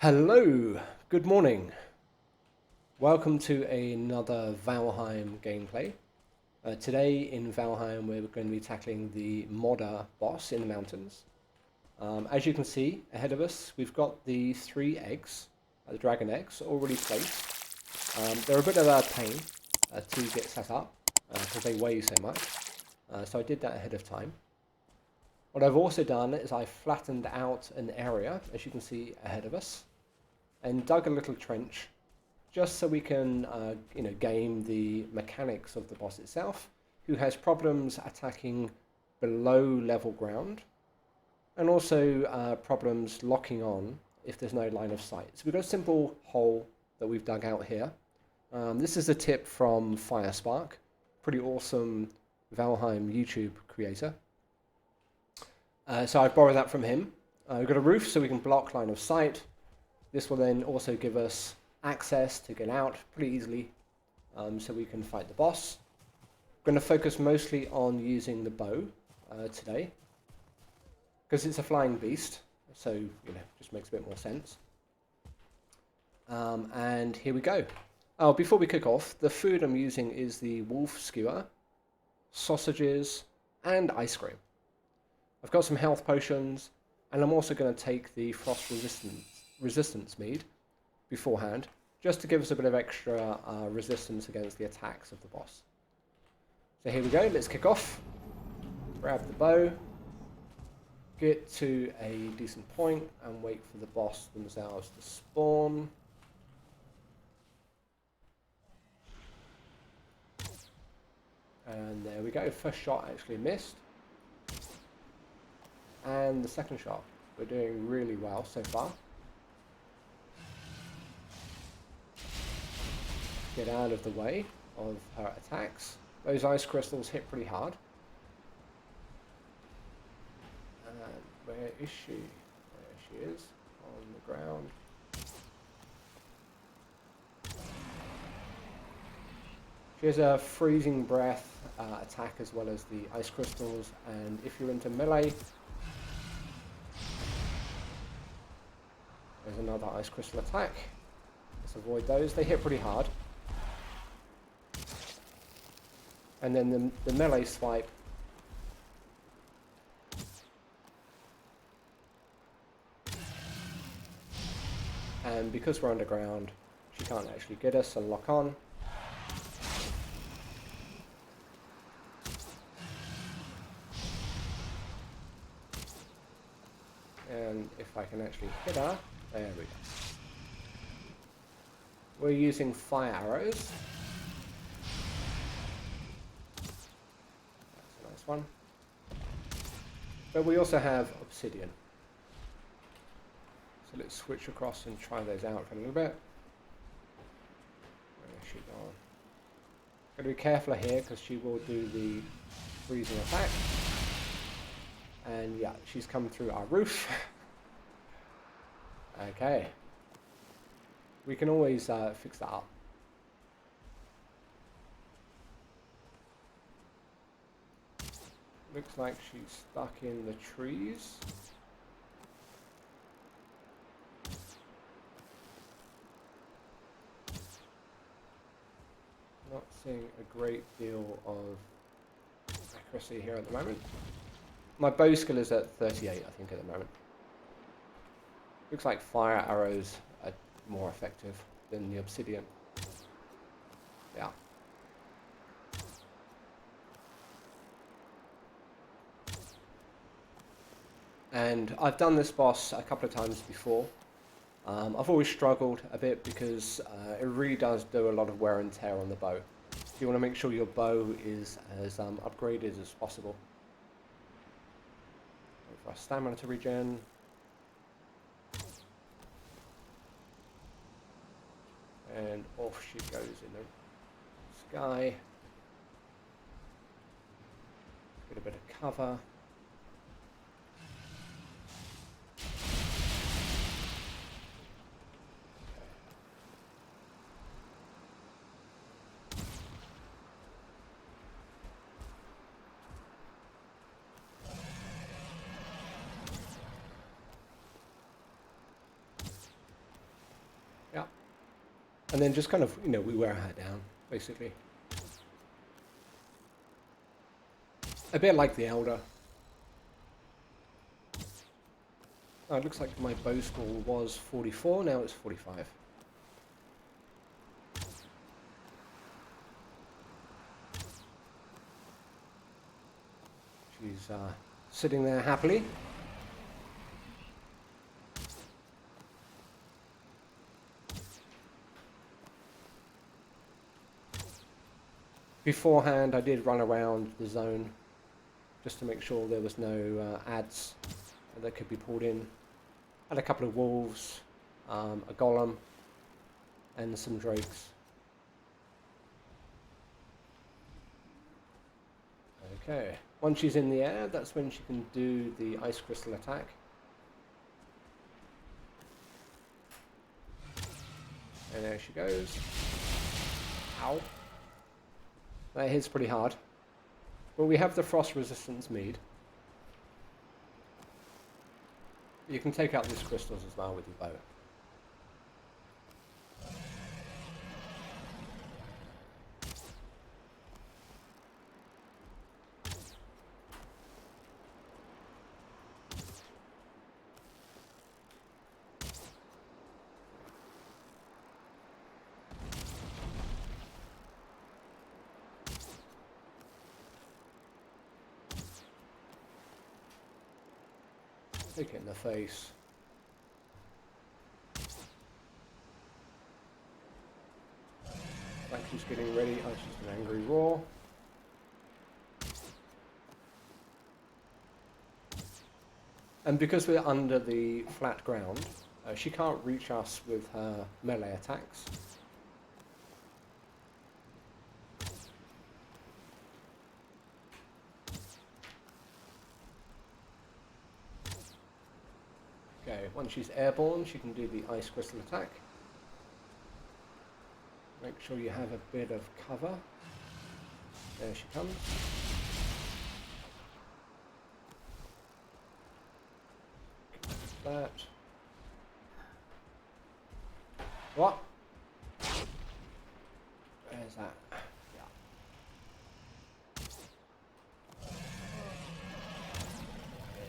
Hello, good morning. Welcome to another Valheim gameplay. Today in Valheim we're going to be tackling the Modder boss in the mountains. As you can see ahead of us we've got the 3 eggs, the dragon eggs, already placed. They're a bit of a pain to get set up because they weigh so much, so I did that ahead of time. What I've also done is I flattened out an area, as you can see ahead of us, and dug a little trench just so we can game the mechanics of the boss itself, who has problems attacking below level ground and also problems locking on if there's no line of sight. So we've got a simple hole that we've dug out here. This is a tip from Firespark, pretty awesome Valheim YouTube creator. So I've borrowed that from him. We've got a roof so we can block line of sight. This will then also give us access to get out pretty easily, so we can fight the boss. I'm going to focus mostly on using the bow today, because it's a flying beast, so just makes a bit more sense. And here we go. Oh, before we kick off, the food I'm using is the wolf skewer, sausages, and ice cream. I've got some health potions, and I'm also going to take the frost resistance mead beforehand, just to give us a bit of extra resistance against the attacks of the boss. So here we go, let's kick off. Grab the bow, get to a decent point, and wait for the boss themselves to spawn. And there we go, first shot actually missed. And the second shot. We're doing really well so far. Get out of the way of her attacks. Those ice crystals hit pretty hard. And where is she? There she is, on the ground. She has a freezing breath attack as well as the ice crystals, and if you're into melee, there's another ice crystal attack. Let's avoid those. They hit pretty hard. And then the melee swipe. And because we're underground, she can't actually get us and lock on. And if I can actually hit her, there we go. We're using fire arrows. That's a nice one. But we also have obsidian. So let's switch across and try those out for a little bit. Where is she gone? Got to be careful here because she will do the freezing attack. And yeah, she's come through our roof. Okay. We can always fix that up. Looks like she's stuck in the trees. Not seeing a great deal of accuracy here at the moment. My bow skill is at 38, I think, at the moment. Looks like fire arrows are more effective than the obsidian. Yeah. And I've done this boss a couple of times before. I've always struggled a bit because it really does do a lot of wear and tear on the bow. You want to make sure your bow is as upgraded as possible. Wait for our stamina to regen. And off she goes in the sky. Get a bit of cover. And then just kind of, you know, we wear her down, basically. A bit like the Elder. Oh, it looks like my bow score was 44, now it's 45. She's sitting there happily. Beforehand, I did run around the zone just to make sure there was no ads that could be pulled in. Had a couple of wolves, a golem, and some drakes. Okay, once she's in the air, that's when she can do the ice crystal attack. And there she goes. Ow. That hits pretty hard. But we have the frost resistance mead. You can take out these crystals as well with your bow. Take it in the face. Like she's getting ready. Oh, she's an angry roar. And because we're under the flat ground, she can't reach us with her melee attacks. Okay, once she's airborne, she can do the ice crystal attack. Make sure you have a bit of cover. There she comes. That. What? Where's that? Yeah. There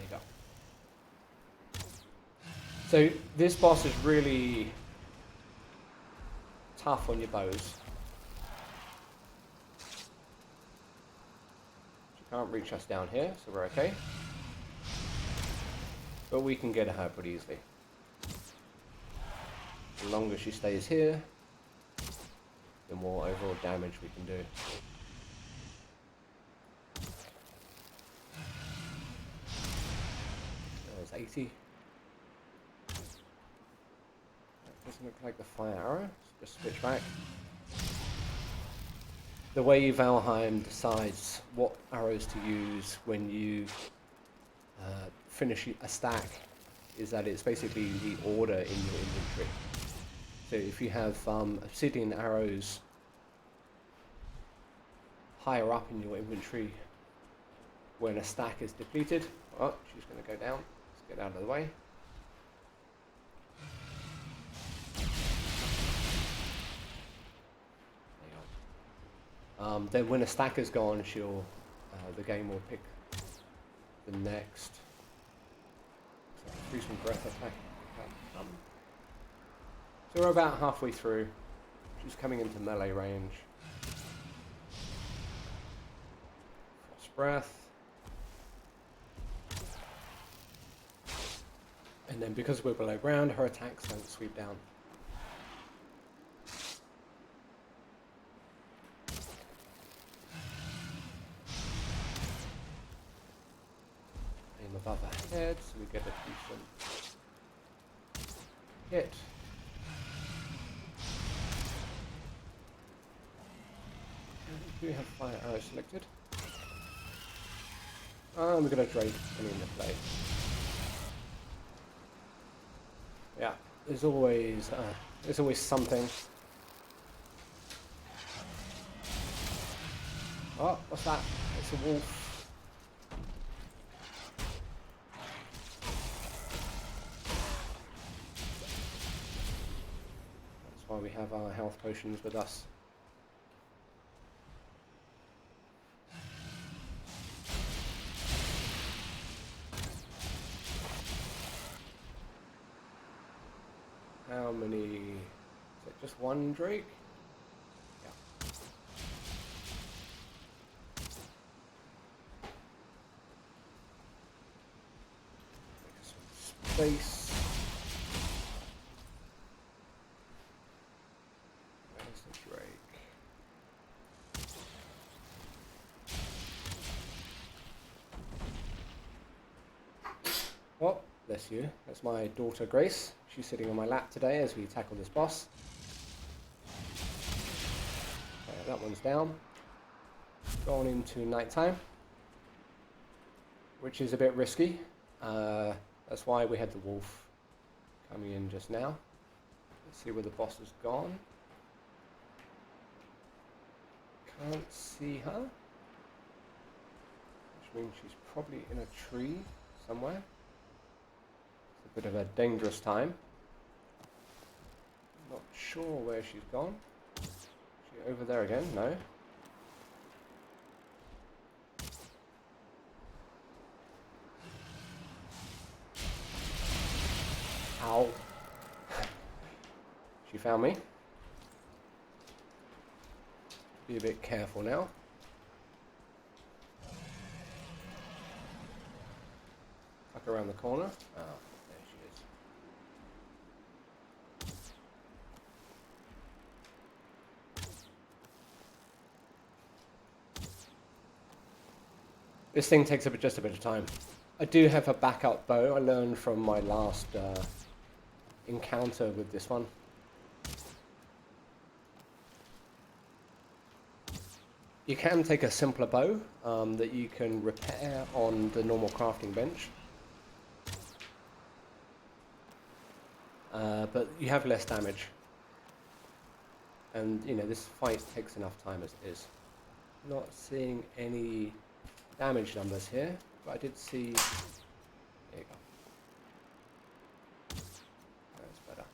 you go. So this boss is really tough on your bows. She can't reach us down here, so we're okay. But we can get her pretty easily. The longer she stays here, the more overall damage we can do. There's 80. That doesn't look like the fire arrow. Just switch back. The way Valheim decides what arrows to use when you finish a stack is that it's basically the order in your inventory. So if you have obsidian arrows higher up in your inventory when a stack is depleted, oh, she's going to go down. Let's get out of the way. Then when a stack is gone, she'll the game will pick the next. Fearsome breath attack. So we're about halfway through. She's coming into melee range. Frost breath. And then because we're below ground, her attacks don't sweep down. Aim above her head so we get a decent hit. Do we have fire arrow selected? We're going to Drake coming into play. Yeah, there's always something. Oh, what's that? It's a wolf. why we have our health potions with us. How many? Is it just one Drake? Yeah. Make some space. Where's the Drake? Oh, bless you. That's my daughter Grace. She's sitting on my lap today as we tackle this boss. Okay, that one's down. Gone into nighttime, which is a bit risky. That's why we had the wolf coming in just now. Let's see where the boss has gone. Can't see her, which means she's probably in a tree somewhere. It's a bit of a dangerous time. Not sure where she's gone. Is she over there again? No. Ow. She found me. Be a bit careful now. Tuck around the corner. Ah, there she is. This thing takes up just a bit of time. I do have a backup bow I learned from my last encounter with this one. You can take a simpler bow that you can repair on the normal crafting bench. But you have less damage. And, you know, this fight takes enough time as it is. Not seeing any damage numbers here, but I did see... There you go. That's better.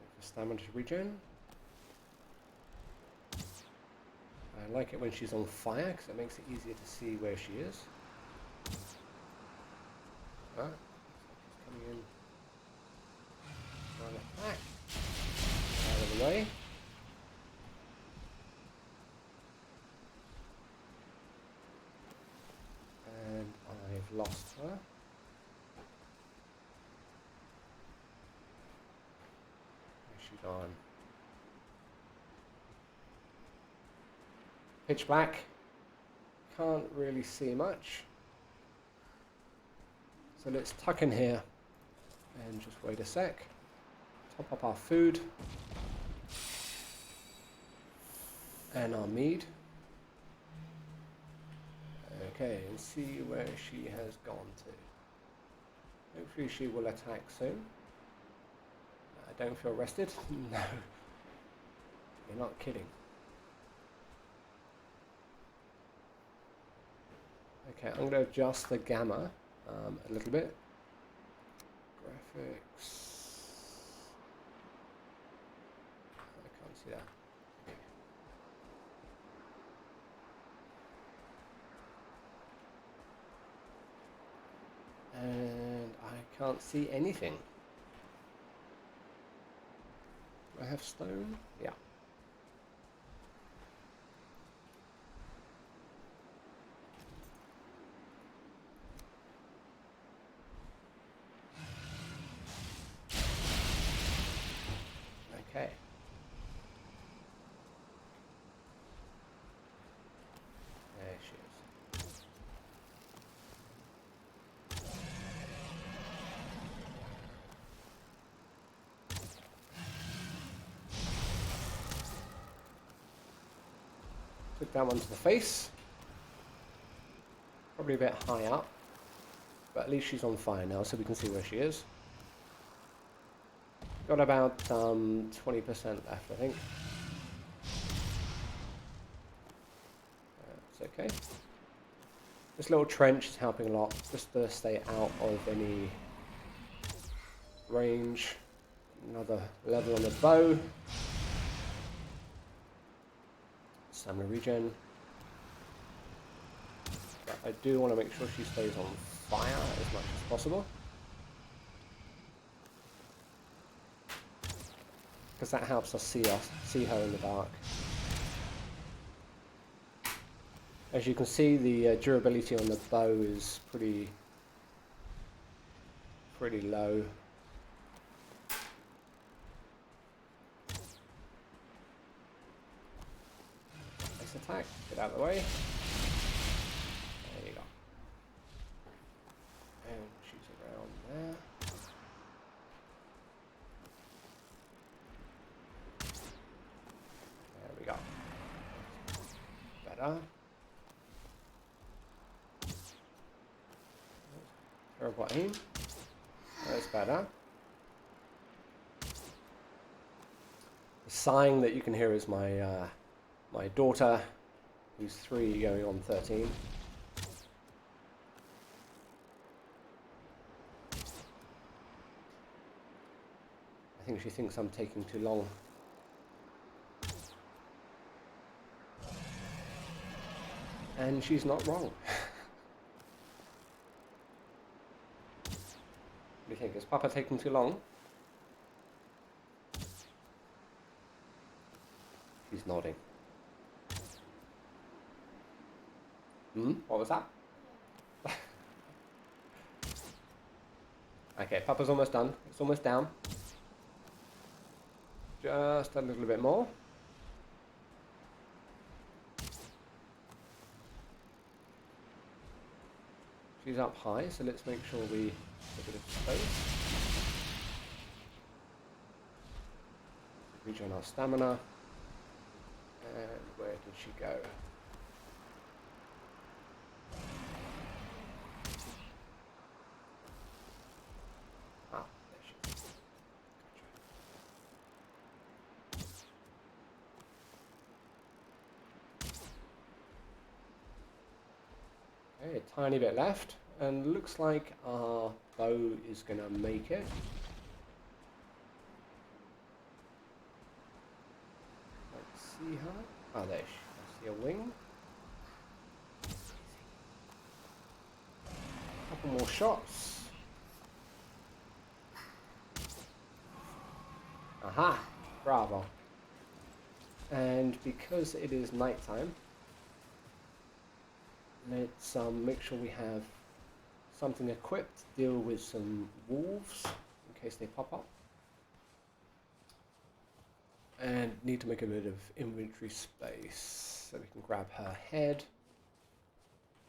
Wait for stamina to regen. I like it when she's on fire because it makes it easier to see where she is. Ah, she's coming in. Trying to attack. Out of the way. And I've lost her. Where's she gone? Pitch black. Can't really see much. So let's tuck in here and just wait a sec. Top up our food and our mead. Okay, and see where she has gone to. Hopefully she will attack soon. I don't feel rested. No. You're not kidding. Okay, I'm going to adjust the gamma a little bit. Graphics. I can't see that. And I can't see anything. Do I have stone? Yeah. Okay. There she is. Took that one to the face. Probably a bit high up, but at least she's on fire now, so we can see where she is. Got about 20% left, I think. It's okay. This little trench is helping a lot, just to stay out of any range. Another level on the bow. Stamina regen. But I do want to make sure she stays on fire as much as possible, because that helps us see her in the dark. As you can see, the durability on the bow is pretty low. Nice attack. Get out of the way. There you go. And she's around there. There we go. Better. Terrible aim. That's better. The sighing that you can hear is my my daughter, who's 3 going on 13. I think she thinks I'm taking too long. And she's not wrong. What do you think? Is Papa taking too long? She's nodding. What was that? Okay, Papa's almost done. It's almost down. Just a little bit more. She's up high, so let's make sure we get a bit of space. Regen our stamina. And where did she go? Ah, there she is. Gotcha. Okay, a tiny bit left, and looks like our bow is going to make it. See her? Oh, there she is. I see a wing. Couple more shots. Aha! Bravo. And because it is nighttime, let's make sure we have something equipped to deal with some wolves in case they pop up. And need to make a bit of inventory space so we can grab her head.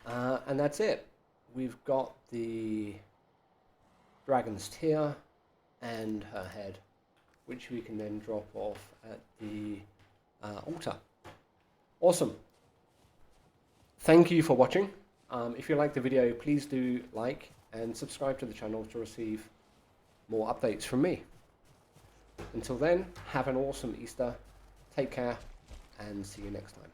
And that's it. We've got the dragon's tear and her head, which we can then drop off at the altar. Awesome. Thank you for watching. If you liked the video, please do like and subscribe to the channel to receive more updates from me. Until then, have an awesome Easter, take care, and see you next time.